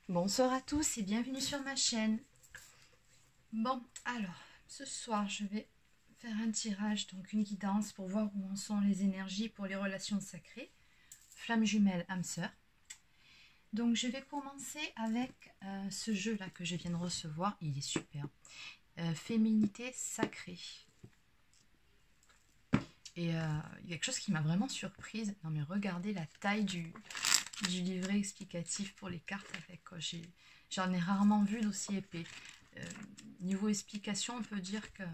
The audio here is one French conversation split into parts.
Bonsoir à tous et bienvenue sur ma chaîne. Bon, alors, ce soir, je vais faire un tirage, donc une guidance pour voir où en sont les énergies pour les relations sacrées. Flamme jumelle, âme sœur. Donc, je vais commencer avec ce jeu-là que je viens de recevoir. Il est super. Féminité sacrée. Et il y a quelque chose qui m'a vraiment surprise. Non mais regardez la taille du livret explicatif pour les cartes avec. J'en ai rarement vu d'aussi épais. Niveau explication, on peut dire que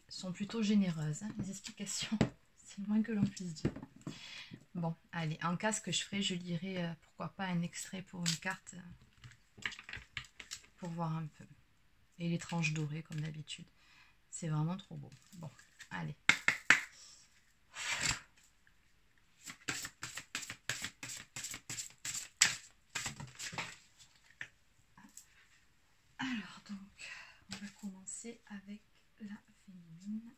sont plutôt généreuses, hein, les explications. C'est le moins que l'on puisse dire. Bon, allez, en cas ce que je ferai, je lirai pourquoi pas un extrait pour une carte pour voir un peu. Et les tranches dorées comme d'habitude. C'est vraiment trop beau. Bon, allez. Alors donc, on va commencer avec la féminine.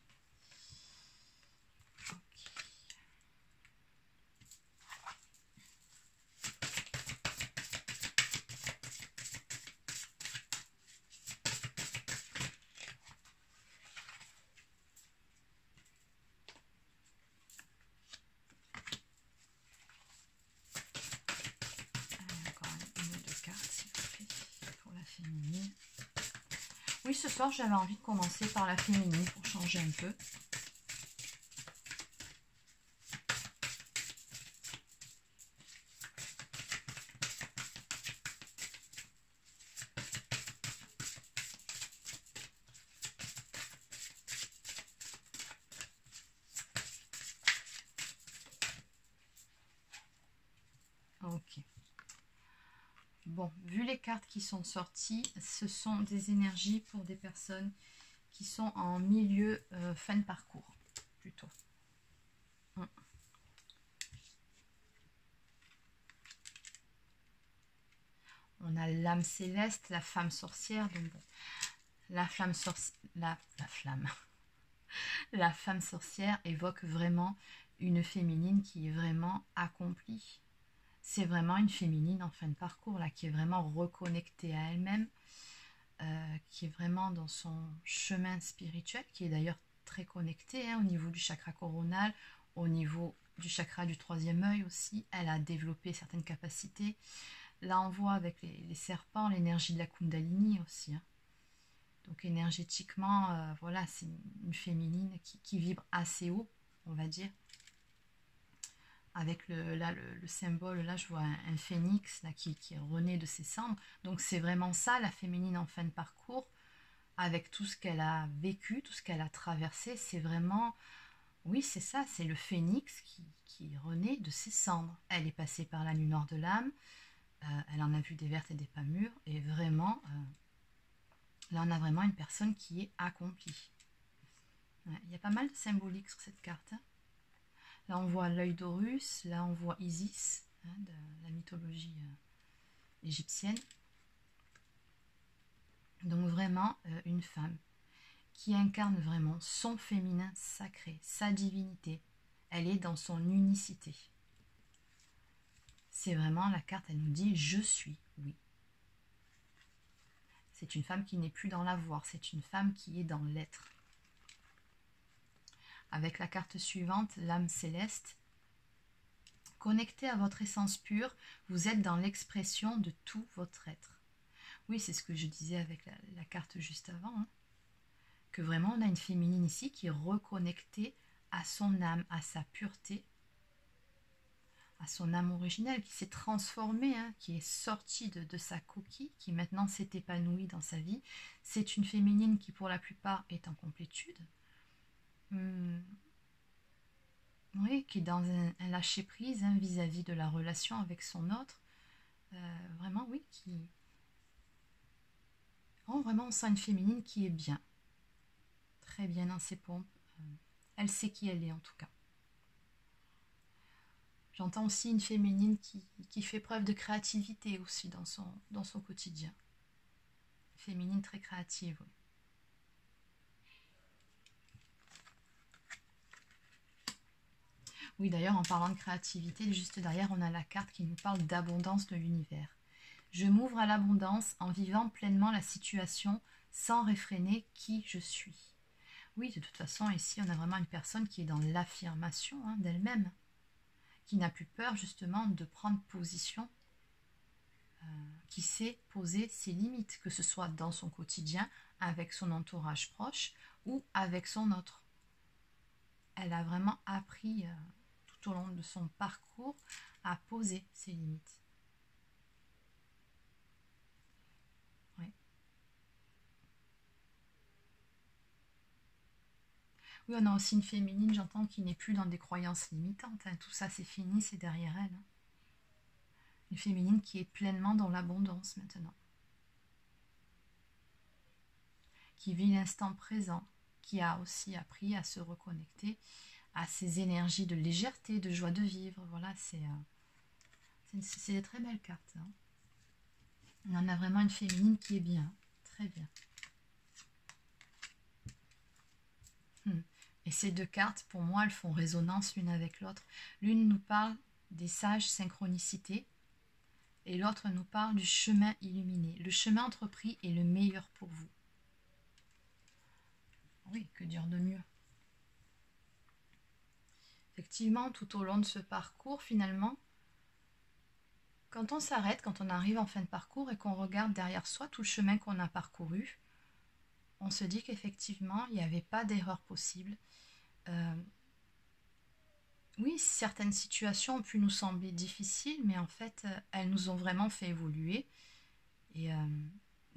Féminine. Oui, ce soir, j'avais envie de commencer par la féminine pour changer un peu. Ok. Bon, vu les cartes qui sont sorties, ce sont des énergies pour des personnes qui sont en milieu fin de parcours, plutôt. On a l'âme céleste, la femme sorcière, donc bon, la flamme la femme sorcière évoque vraiment une féminine qui est vraiment accomplie. C'est vraiment une féminine en fin de parcours, là, qui est vraiment reconnectée à elle-même, qui est vraiment dans son chemin spirituel, qui est d'ailleurs très connecté hein, au niveau du chakra coronal, au niveau du chakra du troisième œil aussi. Elle a développé certaines capacités. Là, on voit avec les serpents l'énergie de la Kundalini aussi. Hein. Donc énergétiquement, voilà, c'est une féminine qui vibre assez haut, on va dire. Avec le symbole, là je vois un phénix là, qui renaît de ses cendres. Donc c'est vraiment ça, la féminine en fin de parcours, avec tout ce qu'elle a vécu, tout ce qu'elle a traversé. C'est vraiment, oui c'est ça, c'est le phénix qui renaît de ses cendres. Elle est passée par la nuit noire de l'âme, elle en a vu des vertes et des pas mûres, et vraiment, là on a vraiment une personne qui est accomplie. Ouais, il y a pas mal de symbolique sur cette carte. Hein. Là, on voit l'œil d'Horus, là, on voit Isis, hein, de la mythologie égyptienne. Donc, vraiment, une femme qui incarne vraiment son féminin sacré, sa divinité. Elle est dans son unicité. C'est vraiment, la carte, elle nous dit « Je suis », oui. C'est une femme qui n'est plus dans l'avoir, c'est une femme qui est dans l'être. Avec la carte suivante, l'âme céleste, connecté à votre essence pure, vous êtes dans l'expression de tout votre être. Oui, c'est ce que je disais avec la carte juste avant, hein, que vraiment on a une féminine ici qui est reconnectée à son âme, à sa pureté, à son âme originelle, qui s'est transformée, hein, qui est sortie de sa coquille, qui maintenant s'est épanouie dans sa vie. C'est une féminine qui pour la plupart est en complétude. Oui, qui est dans un lâcher-prise hein, vis-à-vis de la relation avec son autre. Vraiment, oui, qui... Oh, vraiment, on sent une féminine qui est bien. Très bien dans ses pompes. Elle sait qui elle est, en tout cas. J'entends aussi une féminine qui fait preuve de créativité aussi dans son quotidien. Féminine très créative, oui. Oui, d'ailleurs, en parlant de créativité, juste derrière, on a la carte qui nous parle d'abondance de l'univers. Je m'ouvre à l'abondance en vivant pleinement la situation sans réfréner qui je suis. Oui, de toute façon, ici, on a vraiment une personne qui est dans l'affirmation d'elle-même, qui n'a plus peur justement de prendre position, qui sait poser ses limites, que ce soit dans son quotidien, avec son entourage proche ou avec son autre. Elle a vraiment appris tout au long de son parcours à poser ses limites. Oui. Oui, on a aussi une féminine, j'entends, qui n'est plus dans des croyances limitantes. Tout ça, c'est fini, c'est derrière elle. Une féminine qui est pleinement dans l'abondance maintenant. Qui vit l'instant présent, qui a aussi appris à se reconnecter à ces énergies de légèreté, de joie de vivre. Voilà, c'est des très belles cartes. On en a vraiment une féminine qui est bien, très bien. Et ces deux cartes, pour moi, elles font résonance l'une avec l'autre. L'une nous parle des sages synchronicités et l'autre nous parle du chemin illuminé. Le chemin entrepris est le meilleur pour vous. Oui, que dire de mieux? Effectivement, tout au long de ce parcours, finalement, quand on s'arrête, quand on arrive en fin de parcours et qu'on regarde derrière soi tout le chemin qu'on a parcouru, on se dit qu'effectivement, il n'y avait pas d'erreur possible. Oui, certaines situations ont pu nous sembler difficiles, mais en fait, elles nous ont vraiment fait évoluer. Et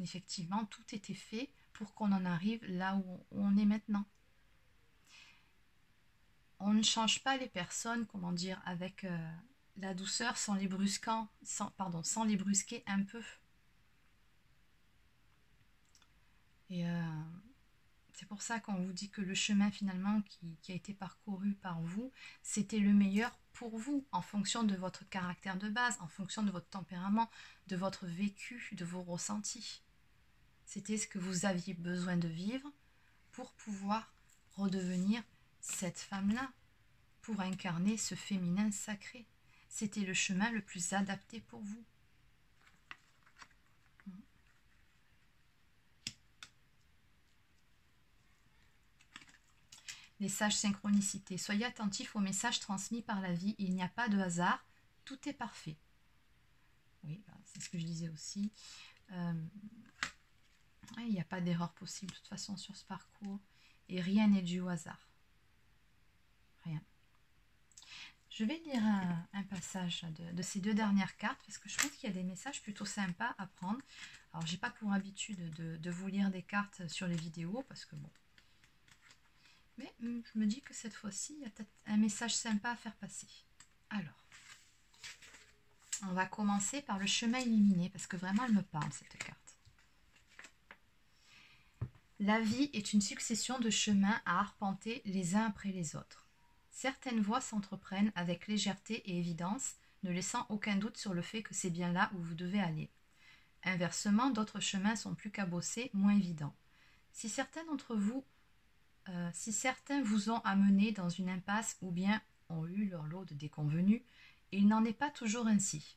effectivement, tout était fait pour qu'on en arrive là où on est maintenant. On ne change pas les personnes, comment dire, avec la douceur sans les sans les brusquer un peu. Et c'est pour ça qu'on vous dit que le chemin finalement qui a été parcouru par vous, c'était le meilleur pour vous, en fonction de votre caractère de base, en fonction de votre tempérament, de votre vécu, de vos ressentis. C'était ce que vous aviez besoin de vivre pour pouvoir redevenir cette femme-là, pour incarner ce féminin sacré. C'était le chemin le plus adapté pour vous. Les sages synchronicités. Soyez attentifs aux messages transmis par la vie. Il n'y a pas de hasard. Tout est parfait. Oui, c'est ce que je disais aussi. Il n'y a pas d'erreur possible de toute façon sur ce parcours. Et rien n'est dû au hasard. Rien. Je vais lire un passage de ces deux dernières cartes parce que je pense qu'il y a des messages plutôt sympas à prendre. Alors, j'ai pas pour habitude de vous lire des cartes sur les vidéos parce que bon. Mais je me dis que cette fois-ci, il y a peut-être un message sympa à faire passer. Alors, on va commencer par le chemin illuminé parce que vraiment, elle me parle cette carte. La vie est une succession de chemins à arpenter les uns après les autres. Certaines voies s'entreprennent avec légèreté et évidence, ne laissant aucun doute sur le fait que c'est bien là où vous devez aller. Inversement, d'autres chemins sont plus cabossés, moins évidents. Si certains vous ont amené dans une impasse ou bien ont eu leur lot de déconvenus, il n'en est pas toujours ainsi.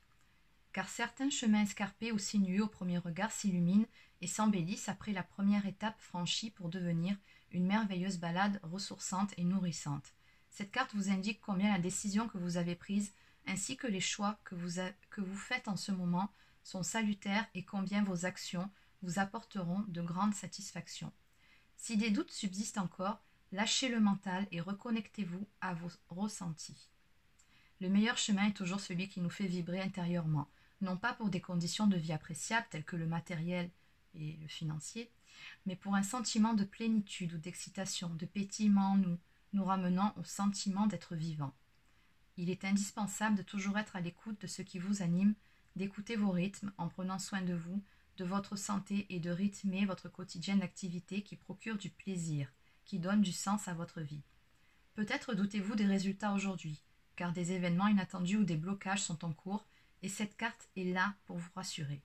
Car certains chemins escarpés ou sinueux au premier regard s'illuminent et s'embellissent après la première étape franchie pour devenir une merveilleuse balade ressourçante et nourrissante. Cette carte vous indique combien la décision que vous avez prise ainsi que les choix que vous faites en ce moment sont salutaires et combien vos actions vous apporteront de grandes satisfactions. Si des doutes subsistent encore, lâchez le mental et reconnectez-vous à vos ressentis. Le meilleur chemin est toujours celui qui nous fait vibrer intérieurement, non pas pour des conditions de vie appréciables telles que le matériel et le financier, mais pour un sentiment de plénitude ou d'excitation, de pétillement en nous ramenant au sentiment d'être vivant. Il est indispensable de toujours être à l'écoute de ce qui vous anime, d'écouter vos rythmes en prenant soin de vous, de votre santé et de rythmer votre quotidienne activité qui procure du plaisir, qui donne du sens à votre vie. Peut-être doutez-vous des résultats aujourd'hui, car des événements inattendus ou des blocages sont en cours, et cette carte est là pour vous rassurer.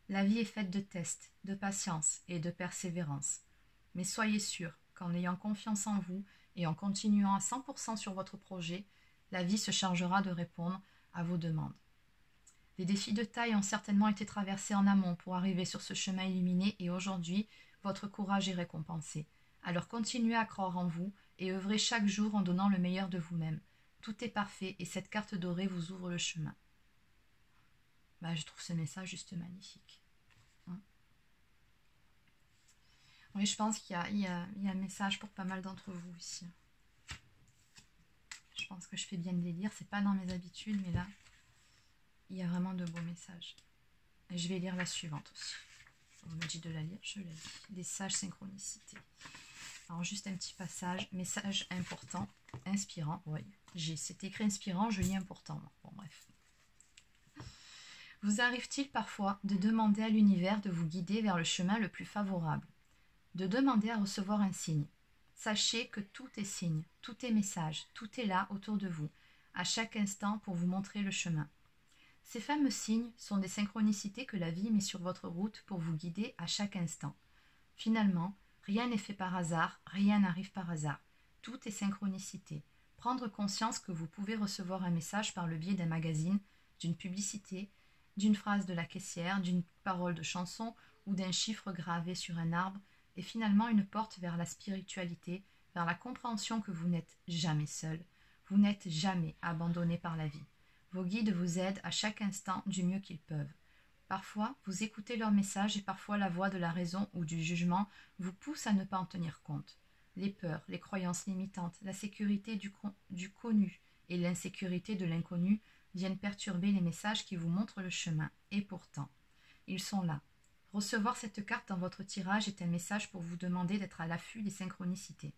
La vie est faite de tests, de patience et de persévérance. Mais soyez sûr qu'en ayant confiance en vous et en continuant à 100% sur votre projet, la vie se chargera de répondre à vos demandes. Les défis de taille ont certainement été traversés en amont pour arriver sur ce chemin illuminé et aujourd'hui, votre courage est récompensé. Alors continuez à croire en vous et œuvrez chaque jour en donnant le meilleur de vous-même. Tout est parfait et cette carte dorée vous ouvre le chemin. Bah, je trouve ce message juste magnifique. Oui, je pense qu'il y a un message pour pas mal d'entre vous ici. Je pense que je fais bien de les lire. C'est pas dans mes habitudes, mais là, il y a vraiment de beaux messages. Et je vais lire la suivante aussi. On me dit de la lire, je la lis. Des sages synchronicités. Alors, juste un petit passage. Message important, inspirant. Oui, c'est écrit inspirant, je lis important. Bon, bref. Vous arrive-t-il parfois de demander à l'univers de vous guider vers le chemin le plus favorable? De demander à recevoir un signe. Sachez que tout est signe, tout est message, tout est là autour de vous, à chaque instant pour vous montrer le chemin. Ces fameux signes sont des synchronicités que la vie met sur votre route pour vous guider à chaque instant. Finalement, rien n'est fait par hasard, rien n'arrive par hasard. Tout est synchronicité. Prendre conscience que vous pouvez recevoir un message par le biais d'un magazine, d'une publicité, d'une phrase de la caissière, d'une parole de chanson ou d'un chiffre gravé sur un arbre, est finalement une porte vers la spiritualité, vers la compréhension que vous n'êtes jamais seul, vous n'êtes jamais abandonné par la vie. Vos guides vous aident à chaque instant du mieux qu'ils peuvent. Parfois, vous écoutez leurs messages et parfois la voix de la raison ou du jugement vous pousse à ne pas en tenir compte. Les peurs, les croyances limitantes, la sécurité du connu et l'insécurité de l'inconnu viennent perturber les messages qui vous montrent le chemin. Et pourtant, ils sont là. Recevoir cette carte dans votre tirage est un message pour vous demander d'être à l'affût des synchronicités.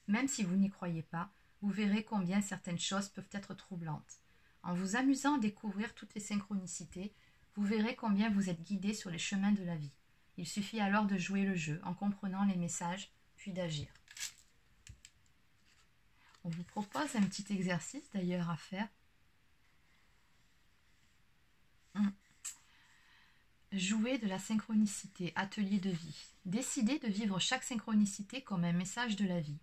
Même si vous n'y croyez pas, vous verrez combien certaines choses peuvent être troublantes. En vous amusant à découvrir toutes les synchronicités, vous verrez combien vous êtes guidé sur les chemins de la vie. Il suffit alors de jouer le jeu en comprenant les messages, puis d'agir. On vous propose un petit exercice d'ailleurs à faire. Jouer de la synchronicité, atelier de vie. Décidez de vivre chaque synchronicité comme un message de la vie.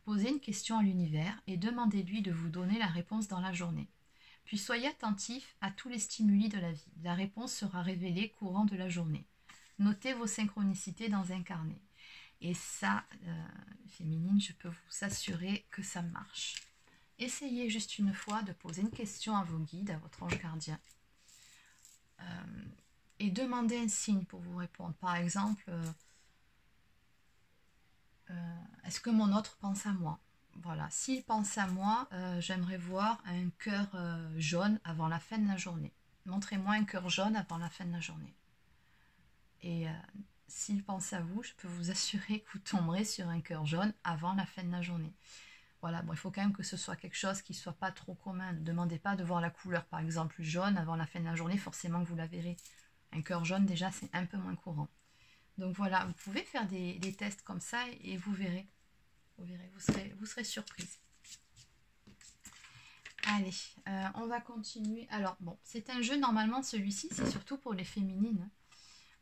Posez une question à l'univers et demandez-lui de vous donner la réponse dans la journée. Puis soyez attentif à tous les stimuli de la vie. La réponse sera révélée courant de la journée. Notez vos synchronicités dans un carnet. Et ça, féminine, je peux vous assurer que ça marche. Essayez juste une fois de poser une question à vos guides, à votre ange gardien. Et demandez un signe pour vous répondre. Par exemple, est-ce que mon autre pense à moi? Voilà, s'il pense à moi, j'aimerais voir un cœur jaune avant la fin de la journée. Montrez-moi un cœur jaune avant la fin de la journée. Et s'il pense à vous, je peux vous assurer que vous tomberez sur un cœur jaune avant la fin de la journée. Voilà, bon, il faut quand même que ce soit quelque chose qui ne soit pas trop commun. Ne demandez pas de voir la couleur, par exemple, jaune avant la fin de la journée, forcément que vous la verrez. Un cœur jaune, déjà, c'est un peu moins courant. Donc voilà, vous pouvez faire des tests comme ça et vous verrez. Vous verrez, vous serez surprise. Allez, on va continuer. Alors, bon, c'est un jeu, normalement, celui-ci, c'est surtout pour les féminines, hein,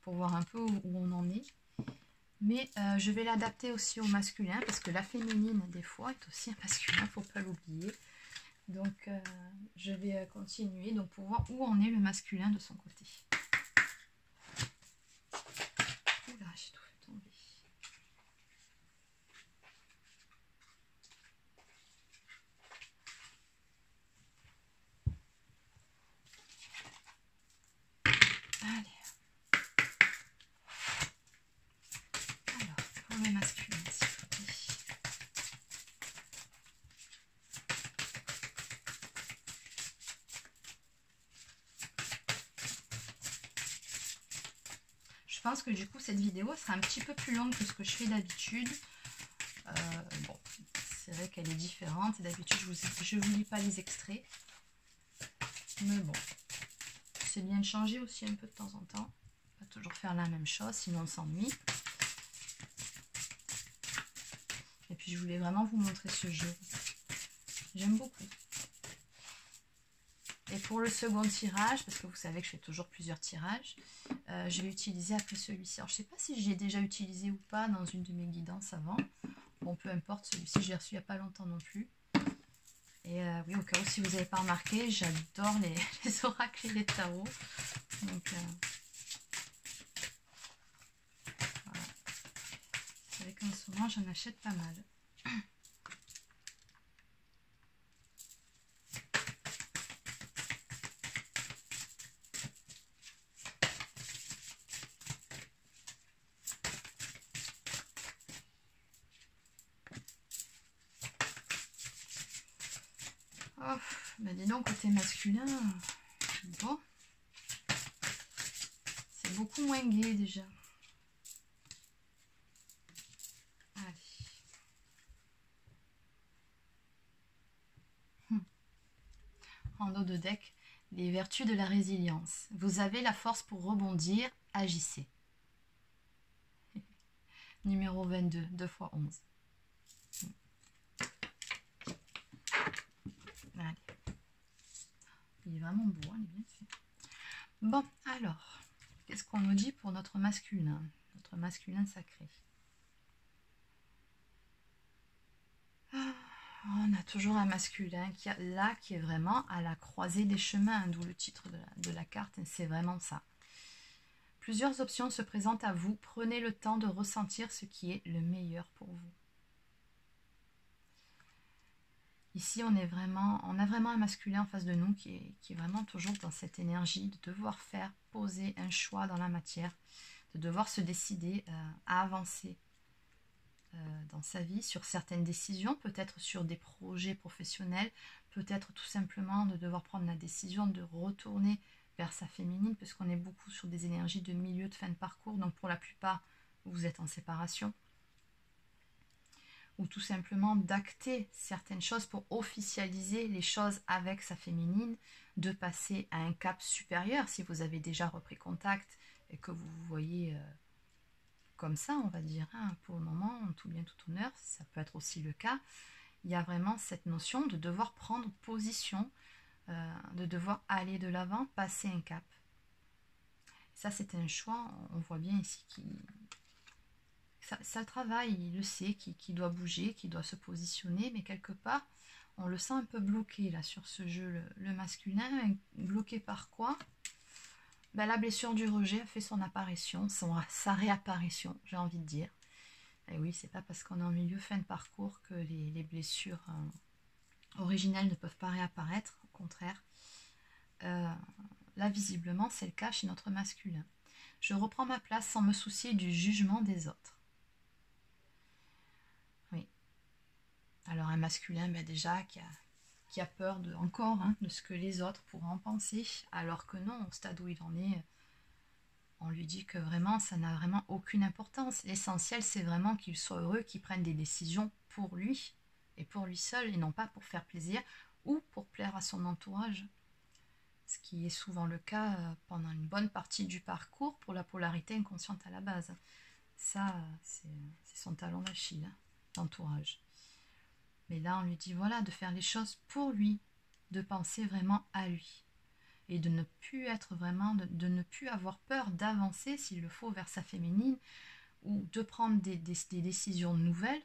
pour voir un peu où on en est. Mais je vais l'adapter aussi au masculin, parce que la féminine, des fois, est aussi un masculin, il ne faut pas l'oublier. Donc, je vais continuer donc, pour voir où en est le masculin de son côté. Oula, j'ai tout fait tomber. Allez. Alors, pour le masculin, s'il vous plaît. Je pense que du coup cette vidéo sera un petit peu plus longue que ce que je fais d'habitude. Bon, c'est vrai qu'elle est différente. D'habitude je vous lis pas les extraits. Mais bon, c'est bien de changer aussi un peu de temps en temps. Pas toujours faire la même chose, sinon on s'ennuie. Et puis je voulais vraiment vous montrer ce jeu. J'aime beaucoup. Et pour le second tirage, parce que vous savez que je fais toujours plusieurs tirages, je vais utiliser après celui-ci. Alors je ne sais pas si je l'ai déjà utilisé ou pas dans une de mes guidances avant. Bon, peu importe, celui-ci je l'ai reçu il n'y a pas longtemps non plus. Et oui, au cas où, si vous n'avez pas remarqué, j'adore les oracles et les tarots. Donc, voilà. C'est vrai qu'en ce moment, j'en achète pas mal. Oh, bah dis donc, côté masculin, bon, c'est beaucoup moins gai déjà. Allez. En dos de deck, les vertus de la résilience. Vous avez la force pour rebondir, agissez. Numéro 22, 2 x 11. Allez. Il est vraiment beau, il est bien fait. Bon, alors, qu'est-ce qu'on nous dit pour notre masculin sacré? On a toujours un masculin qui est vraiment à la croisée des chemins, d'où le titre de la carte, c'est vraiment ça. Plusieurs options se présentent à vous, prenez le temps de ressentir ce qui est le meilleur pour vous. Ici, on a vraiment un masculin en face de nous qui est vraiment toujours dans cette énergie de devoir faire poser un choix dans la matière, de devoir se décider à avancer dans sa vie, sur certaines décisions, peut-être sur des projets professionnels, peut-être tout simplement de devoir prendre la décision de retourner vers sa féminine, parce qu'on est beaucoup sur des énergies de milieu, de fin de parcours, donc pour la plupart, vous êtes en séparation. Ou tout simplement d'acter certaines choses pour officialiser les choses avec sa féminine, de passer à un cap supérieur si vous avez déjà repris contact et que vous vous voyez comme ça, on va dire, hein, pour le moment, en tout bien, tout honneur, ça peut être aussi le cas. Il y a vraiment cette notion de devoir prendre position, de devoir aller de l'avant, passer un cap. Ça, c'est un choix, on voit bien ici ça travaille, il le sait, qu'il doit bouger, qu'il doit se positionner, mais quelque part, on le sent un peu bloqué là sur ce jeu, le masculin. Bloqué par quoi? Ben, la blessure du rejet a fait son apparition, sa réapparition, j'ai envie de dire. Et oui, c'est pas parce qu'on est en milieu fin de parcours que les blessures originelles ne peuvent pas réapparaître, au contraire. Là, visiblement, c'est le cas chez notre masculin. Je reprends ma place sans me soucier du jugement des autres. Oui. Alors, un masculin, ben déjà, qui a peur de ce que les autres pourront en penser, alors que non, au stade où il en est, on lui dit que vraiment, ça n'a vraiment aucune importance. L'essentiel, c'est vraiment qu'il soit heureux, qu'il prenne des décisions pour lui, et pour lui seul, et non pas pour faire plaisir, ou pour plaire à son entourage. Ce qui est souvent le cas pendant une bonne partie du parcours pour la polarité inconsciente à la base. Ça, c'est son talon d'Achille, l'entourage. Mais là, on lui dit, voilà, de faire les choses pour lui, de penser vraiment à lui. Et de ne plus être vraiment, de ne plus avoir peur d'avancer, s'il le faut, vers sa féminine, ou de prendre des décisions nouvelles,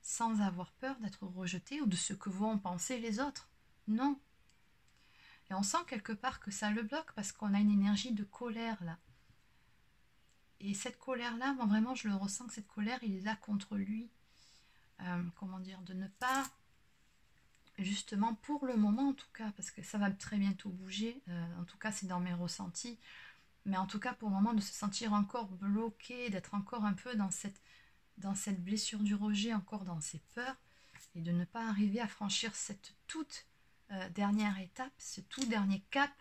sans avoir peur d'être rejeté ou de ce que vont penser les autres. Non. Et on sent quelque part que ça le bloque, parce qu'on a une énergie de colère, là. Et cette colère-là, moi, vraiment, je le ressens que cette colère, il est là contre lui. Comment dire, de ne pas, justement pour le moment en tout cas, parce que ça va très bientôt bouger, en tout cas c'est dans mes ressentis, mais en tout cas pour le moment de se sentir encore bloqué, d'être encore un peu dans cette blessure du rejet, encore dans ses peurs, et de ne pas arriver à franchir cette toute dernière étape, ce tout dernier cap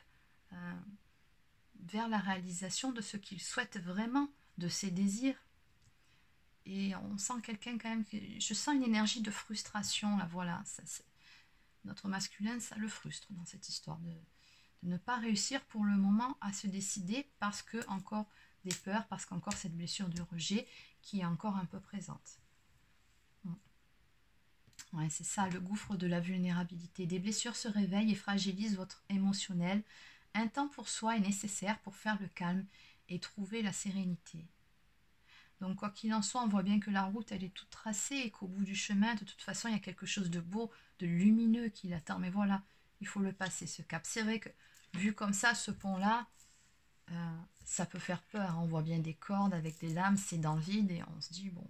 vers la réalisation de ce qu'il souhaite vraiment, de ses désirs. Et on sent quelqu'un quand même, je sens une énergie de frustration, là, voilà, notre masculin, ça le frustre dans cette histoire de ne pas réussir pour le moment à se décider parce que encore des peurs, parce qu'encore cette blessure du rejet qui est encore un peu présente. Ouais, c'est ça, le gouffre de la vulnérabilité. Des blessures se réveillent et fragilisent votre émotionnel. Un temps pour soi est nécessaire pour faire le calme et trouver la sérénité. Donc quoi qu'il en soit, on voit bien que la route, elle est toute tracée et qu'au bout du chemin, de toute façon, il y a quelque chose de beau, de lumineux qui l'attend. Mais voilà, il faut le passer, ce cap. C'est vrai que, vu comme ça, ce pont-là, ça peut faire peur. On voit bien des cordes avec des lames, c'est dans le vide, et on se dit, bon,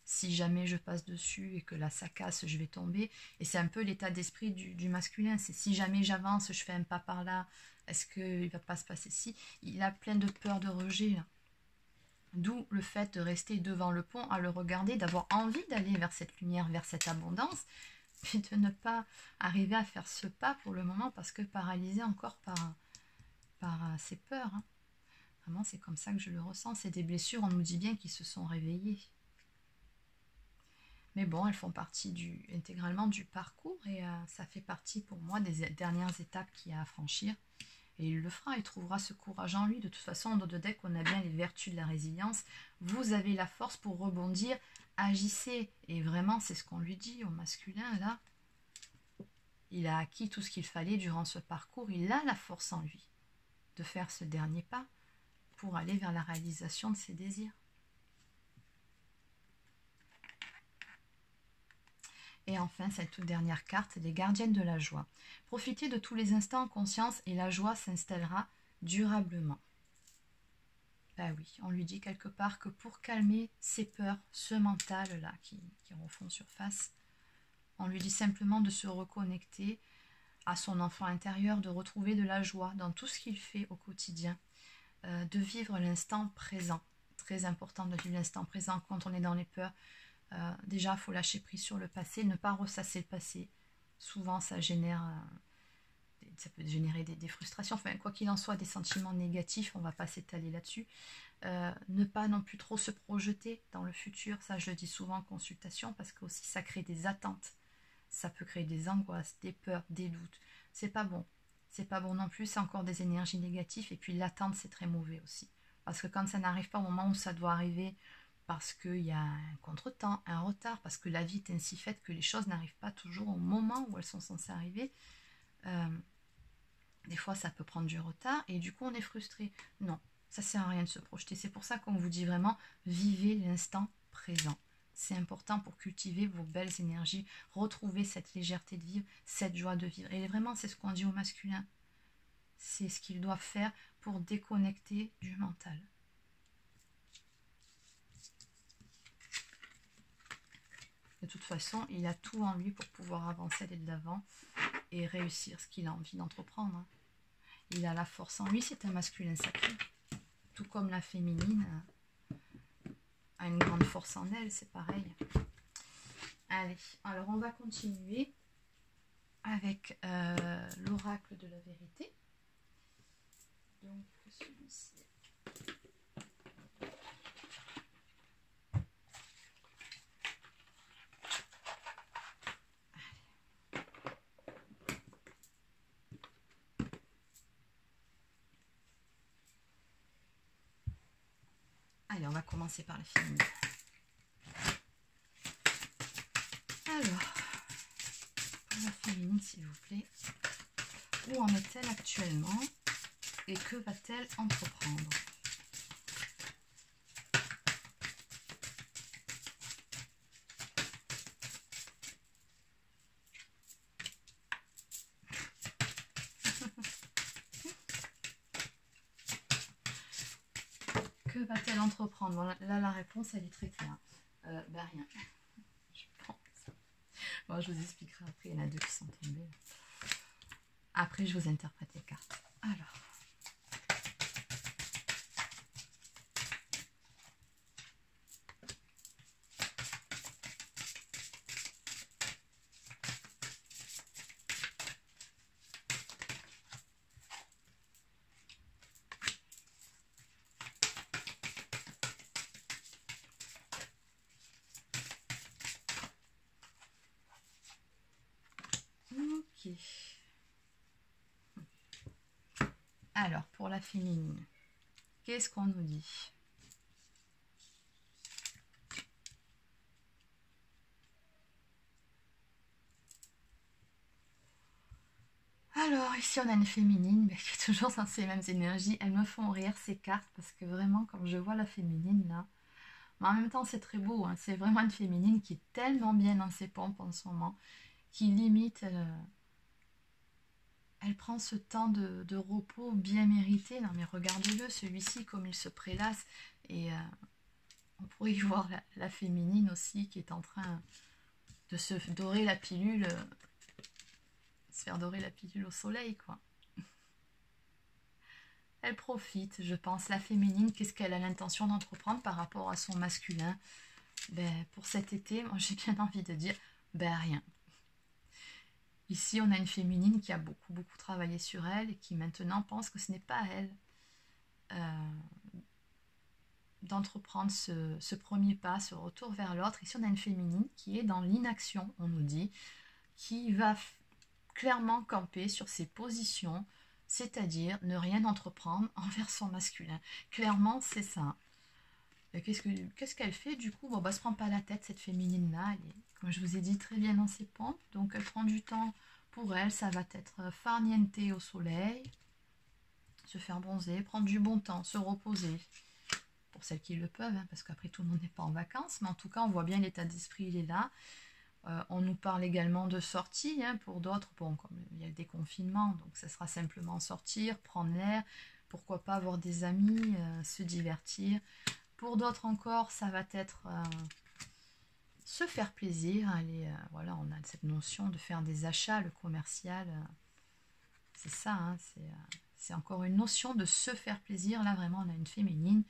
si jamais je passe dessus et que là ça casse, je vais tomber. Et c'est un peu l'état d'esprit du masculin. C'est si jamais j'avance, je fais un pas par là, est-ce qu'il ne va pas se passer si? Il a plein de peur de rejet, là. D'où le fait de rester devant le pont, à le regarder, d'avoir envie d'aller vers cette lumière, vers cette abondance, puis de ne pas arriver à faire ce pas pour le moment parce que paralysé encore par ses peurs. Hein. Vraiment, c'est comme ça que je le ressens. C'est des blessures, on nous dit bien, qui se sont réveillées. Mais bon, elles font partie intégralement du parcours et ça fait partie pour moi des dernières étapes qu'il y a à franchir. Et il le fera, il trouvera ce courage en lui. De toute façon, en dos de deck, on a bien les vertus de la résilience. Vous avez la force pour rebondir, agissez. Et vraiment, c'est ce qu'on lui dit au masculin, là. Il a acquis tout ce qu'il fallait durant ce parcours. Il a la force en lui de faire ce dernier pas pour aller vers la réalisation de ses désirs. Et enfin, cette toute dernière carte, les gardiennes de la joie. Profitez de tous les instants en conscience et la joie s'installera durablement. Ben oui, on lui dit quelque part que pour calmer ses peurs, ce mental-là qui refont surface, on lui dit simplement de se reconnecter à son enfant intérieur, de retrouver de la joie dans tout ce qu'il fait au quotidien, de vivre l'instant présent. Très important de vivre l'instant présent quand on est dans les peurs. Déjà, il faut lâcher prise sur le passé, ne pas ressasser le passé. Souvent, ça peut générer des frustrations. Enfin, quoi qu'il en soit, des sentiments négatifs, on ne va pas s'étaler là-dessus. Ne pas non plus trop se projeter dans le futur. Ça, je le dis souvent en consultation parce que aussi ça crée des attentes. Ça peut créer des angoisses, des peurs, des doutes. C'est pas bon. C'est pas bon non plus. C'est encore des énergies négatives. Et puis l'attente, c'est très mauvais aussi. Parce que quand ça n'arrive pas au moment où ça doit arriver, parce qu'il y a un contretemps, un retard, parce que la vie est ainsi faite que les choses n'arrivent pas toujours au moment où elles sont censées arriver. Des fois, ça peut prendre du retard et du coup, on est frustré. Non, ça ne sert à rien de se projeter. C'est pour ça qu'on vous dit vraiment, vivez l'instant présent. C'est important pour cultiver vos belles énergies, retrouver cette légèreté de vivre, cette joie de vivre. Et vraiment, c'est ce qu'on dit au masculin. C'est ce qu'ils doivent faire pour déconnecter du mental. De toute façon, il a tout en lui pour pouvoir avancer, aller de l'avant et réussir ce qu'il a envie d'entreprendre. Il a la force en lui, c'est un masculin sacré. Tout comme la féminine a une grande force en elle, c'est pareil. Allez, alors on va continuer avec l'oracle de la vérité. Donc celui-ci. Allez, on va commencer par la féminine. Alors, pour la féminine, s'il vous plaît, où en est-elle actuellement et que va-t-elle entreprendre? Que va-t-elle entreprendre? Bon, là, la réponse, elle est très claire. Ben rien. Je pense. Bon, je vous expliquerai après. Il y en a deux qui sont tombés. Après, je vous interprète les cartes. Alors. Ok. Alors, pour la féminine, qu'est-ce qu'on nous dit? Alors, ici, on a une féminine, mais qui est toujours dans ces mêmes énergies. Elles me font rire, ces cartes, parce que vraiment, quand je vois la féminine, là... Mais en même temps, c'est très beau. Hein. C'est vraiment une féminine qui est tellement bien dans ses pompes en ce moment, qui limite, elle prend ce temps de repos bien mérité. Non mais regardez-le, celui-ci, comme il se prélasse. Et on pourrait y voir la féminine aussi qui est en train de se dorer la pilule, se faire dorer la pilule au soleil, quoi. Elle profite, je pense, la féminine, qu'est-ce qu'elle a l'intention d'entreprendre par rapport à son masculin. Ben, pour cet été, moi j'ai bien envie de dire, ben rien. Ici, on a une féminine qui a beaucoup travaillé sur elle et qui maintenant pense que ce n'est pas à elle d'entreprendre ce premier pas, ce retour vers l'autre. Ici, on a une féminine qui est dans l'inaction, on nous dit, qui va clairement camper sur ses positions, c'est-à-dire ne rien entreprendre envers son masculin. Clairement, c'est ça. Qu'est-ce qu'elle fait du coup? Bon, bah, se prend pas la tête, cette féminine-là. Elle est, comme je vous ai dit, très bien dans ses pompes. Donc, elle prend du temps pour elle. Ça va être farniente au soleil, se faire bronzer, prendre du bon temps, se reposer. Pour celles qui le peuvent, hein, parce qu'après tout le monde n'est pas en vacances. Mais en tout cas, on voit bien l'état d'esprit, il est là. On nous parle également de sortie, hein, pour d'autres. Bon, comme il y a le déconfinement, donc ça sera simplement sortir, prendre l'air. Pourquoi pas avoir des amis, se divertir. Pour d'autres encore, ça va être se faire plaisir. Aller, voilà, on a cette notion de faire des achats, le commercial. C'est ça, hein, c'est encore une notion de se faire plaisir. Là, vraiment, on a une féminine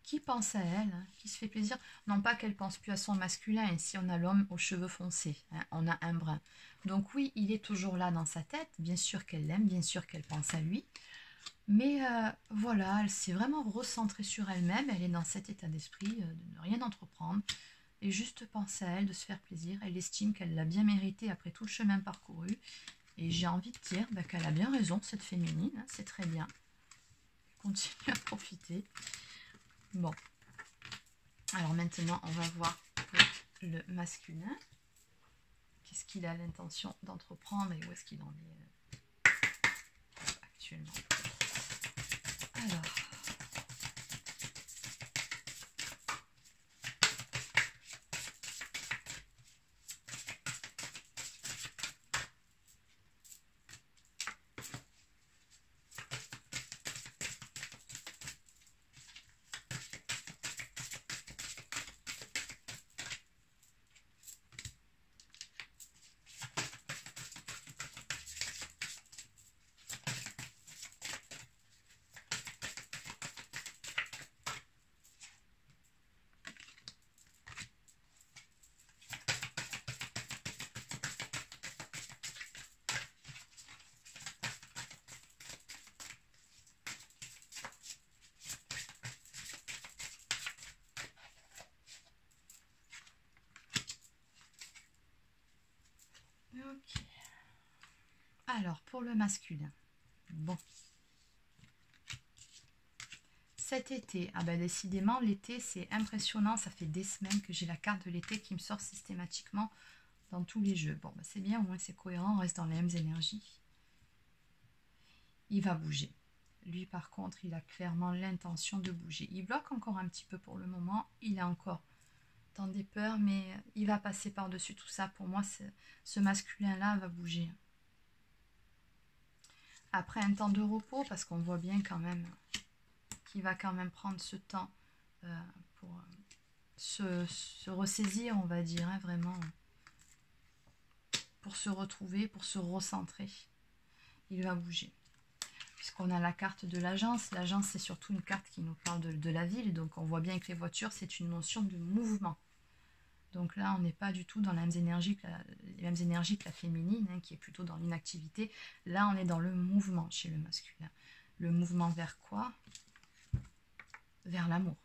qui pense à elle, hein, qui se fait plaisir. Non pas qu'elle pense plus à son masculin. Ici, on a l'homme aux cheveux foncés. Hein, on a un brun. Donc oui, il est toujours là dans sa tête. Bien sûr qu'elle l'aime, bien sûr qu'elle pense à lui. Mais voilà, elle s'est vraiment recentrée sur elle-même. Elle est dans cet état d'esprit de ne rien entreprendre et juste penser à elle, de se faire plaisir. Elle estime qu'elle l'a bien mérité après tout le chemin parcouru. Et j'ai envie de dire qu'elle a bien raison, cette féminine. Hein, c'est très bien. Continue à profiter. Bon. Alors maintenant, on va voir le masculin. Qu'est-ce qu'il a l'intention d'entreprendre et où est-ce qu'il en est actuellement. Alors, ok. Alors, pour le masculin. Bon. Cet été, ah ben décidément, l'été, c'est impressionnant. Ça fait des semaines que j'ai la carte de l'été qui me sort systématiquement dans tous les jeux. Bon, ben c'est bien, au moins c'est cohérent, on reste dans les mêmes énergies. Il va bouger. Lui, par contre, il a clairement l'intention de bouger. Il bloque encore un petit peu pour le moment. Il est encore dans des peurs, mais il va passer par-dessus tout ça. Pour moi, ce masculin-là va bouger. Après un temps de repos, parce qu'on voit bien quand même qu'il va quand même prendre ce temps pour se ressaisir, on va dire, hein, vraiment, pour se retrouver, pour se recentrer. Il va bouger. Puisqu'on a la carte de l'agence. L'agence, c'est surtout une carte qui nous parle de la ville. Donc, on voit bien que les voitures, c'est une notion de mouvement. Donc là, on n'est pas du tout dans les mêmes énergies que la féminine, hein, qui est plutôt dans l'inactivité. Là, on est dans le mouvement chez le masculin. Le mouvement vers quoi? Vers l'amour.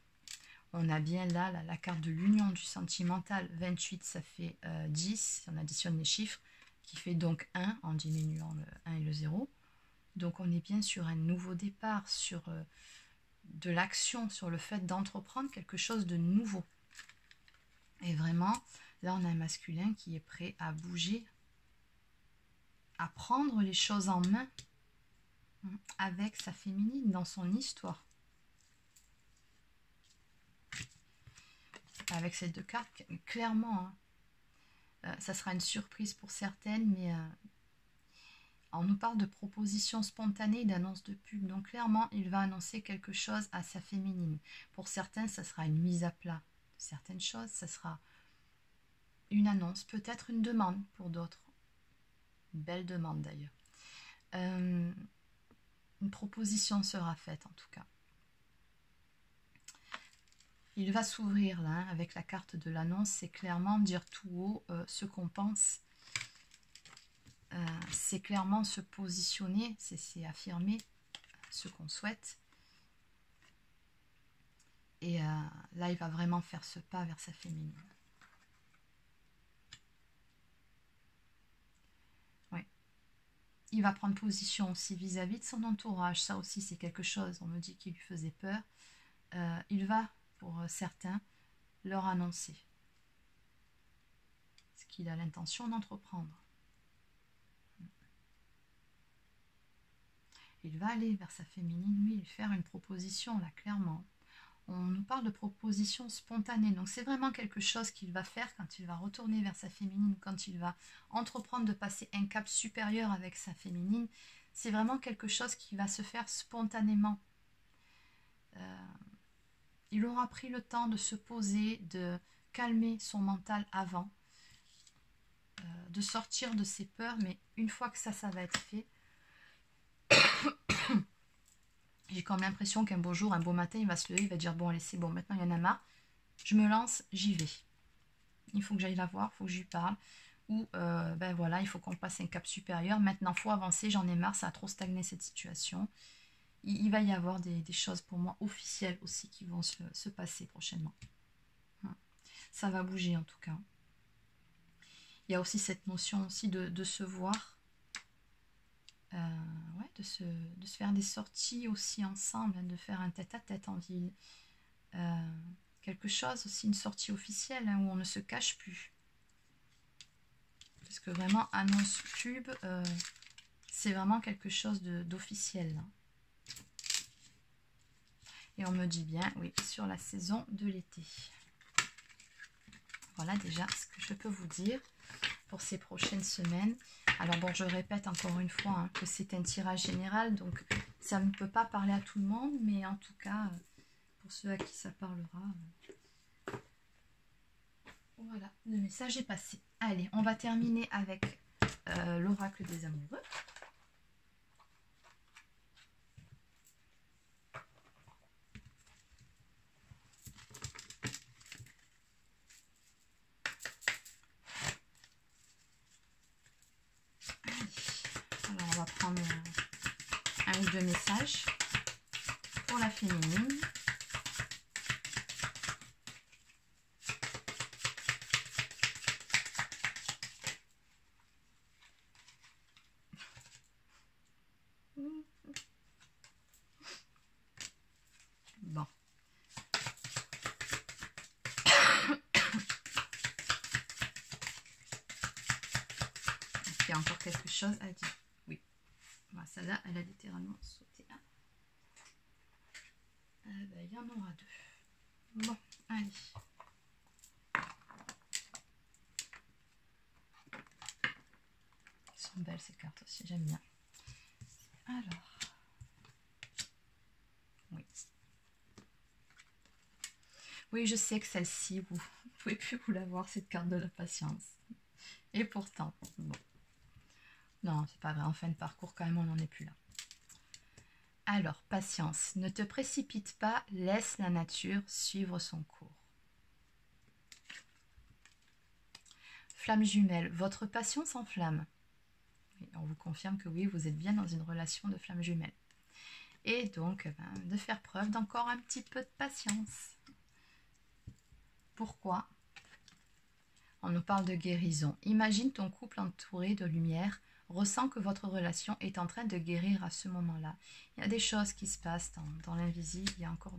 On a bien là la carte de l'union du sentimental. 28, ça fait 10, si on additionne les chiffres, qui fait donc 1 en diminuant le 1 et le 0. Donc on est bien sur un nouveau départ, sur de l'action, sur le fait d'entreprendre quelque chose de nouveau. Et vraiment, là on a un masculin qui est prêt à bouger, à prendre les choses en main avec sa féminine dans son histoire. Avec ces deux cartes, clairement, Ça sera une surprise pour certaines, mais on nous parle de propositions spontanées, d'annonces de pub. Donc clairement, il va annoncer quelque chose à sa féminine. Pour certains, ça sera une mise à plat de certaines choses. Ça sera une annonce, peut-être une demande pour d'autres. Une belle demande d'ailleurs. Une proposition sera faite en tout cas. Il va s'ouvrir là, hein, avec la carte de l'annonce, c'est clairement dire tout haut ce qu'on pense. C'est clairement se positionner, c'est affirmer ce qu'on souhaite. Et là, il va vraiment faire ce pas vers sa féminine. Ouais. Il va prendre position aussi vis-à-vis de son entourage. Ça aussi, c'est quelque chose, on me dit, qui lui faisait peur. Il va, pour certains, leur annoncer ce qu'il a l'intention d'entreprendre. Il va aller vers sa féminine, lui, lui faire une proposition, là, clairement. On nous parle de proposition spontanée, donc c'est vraiment quelque chose qu'il va faire quand il va retourner vers sa féminine, quand il va entreprendre de passer un cap supérieur avec sa féminine. C'est vraiment quelque chose qui va se faire spontanément. Il aura pris le temps de se poser, de calmer son mental avant, de sortir de ses peurs, mais une fois que ça va être fait, j'ai comme l'impression qu'un beau jour, un beau matin, il va se lever, il va dire bon allez c'est bon, maintenant il y en a marre, je me lance, j'y vais. Il faut que j'aille la voir, il faut que je lui parle, ou ben voilà, il faut qu'on passe un cap supérieur, maintenant il faut avancer, j'en ai marre, ça a trop stagné cette situation. Il va y avoir des choses pour moi officielles aussi qui vont se passer prochainement. Ça va bouger en tout cas. Il y a aussi cette notion aussi de se voir, ouais, de se faire des sorties aussi ensemble, hein, de faire un tête-à-tête en ville. Quelque chose aussi, une sortie officielle, hein, où on ne se cache plus. Parce que vraiment, annonce pub, c'est vraiment quelque chose d'officiel. Et on me dit bien, oui, sur la saison de l'été. Voilà déjà ce que je peux vous dire pour ces prochaines semaines. Alors bon, je répète encore une fois hein, que c'est un tirage général, donc ça ne peut pas parler à tout le monde, mais en tout cas, pour ceux à qui ça parlera, voilà, le message est passé. Allez, on va terminer avec l'oracle des amoureux. Alors, on va prendre un ou deux messages pour la féminine. Bon. Il y a encore quelque chose à dire. Oui. Voilà, celle-là, elle a littéralement sauté. Ben, il y en aura deux. Bon, allez. Elles sont belles ces cartes aussi, j'aime bien. Alors. Oui. Oui, je sais que celle-ci, vous ne pouvez plus vous la voir, cette carte de la patience. Et pourtant, bon. Non, c'est pas vrai, en fin de parcours, quand même, on n'en est plus là. Alors, patience, ne te précipite pas, laisse la nature suivre son cours. Flamme jumelle, votre passion s'enflamme. On vous confirme que oui, vous êtes bien dans une relation de flamme jumelle. Et donc, de faire preuve d'encore un petit peu de patience. Pourquoi? On nous parle de guérison. Imagine ton couple entouré de lumière. Ressens que votre relation est en train de guérir à ce moment-là. Il y a des choses qui se passent dans l'invisible. Il y a encore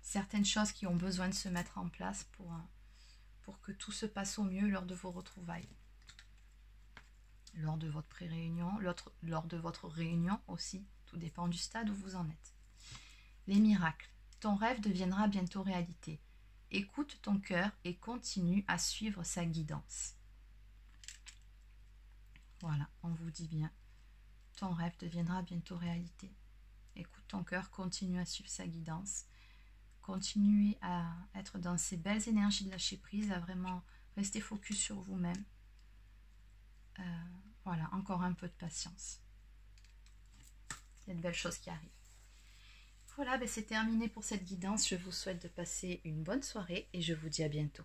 certaines choses qui ont besoin de se mettre en place pour que tout se passe au mieux lors de vos retrouvailles. Lors de votre pré-réunion, lors de votre réunion aussi. Tout dépend du stade où vous en êtes. Les miracles. Ton rêve deviendra bientôt réalité. Écoute ton cœur et continue à suivre sa guidance. Voilà, on vous dit bien. Ton rêve deviendra bientôt réalité. Écoute ton cœur, continue à suivre sa guidance. Continuez à être dans ces belles énergies de lâcher prise, à vraiment rester focus sur vous-même. Voilà, encore un peu de patience. Il y a de belles choses qui arrivent. Voilà, ben c'est terminé pour cette guidance. Je vous souhaite de passer une bonne soirée et je vous dis à bientôt.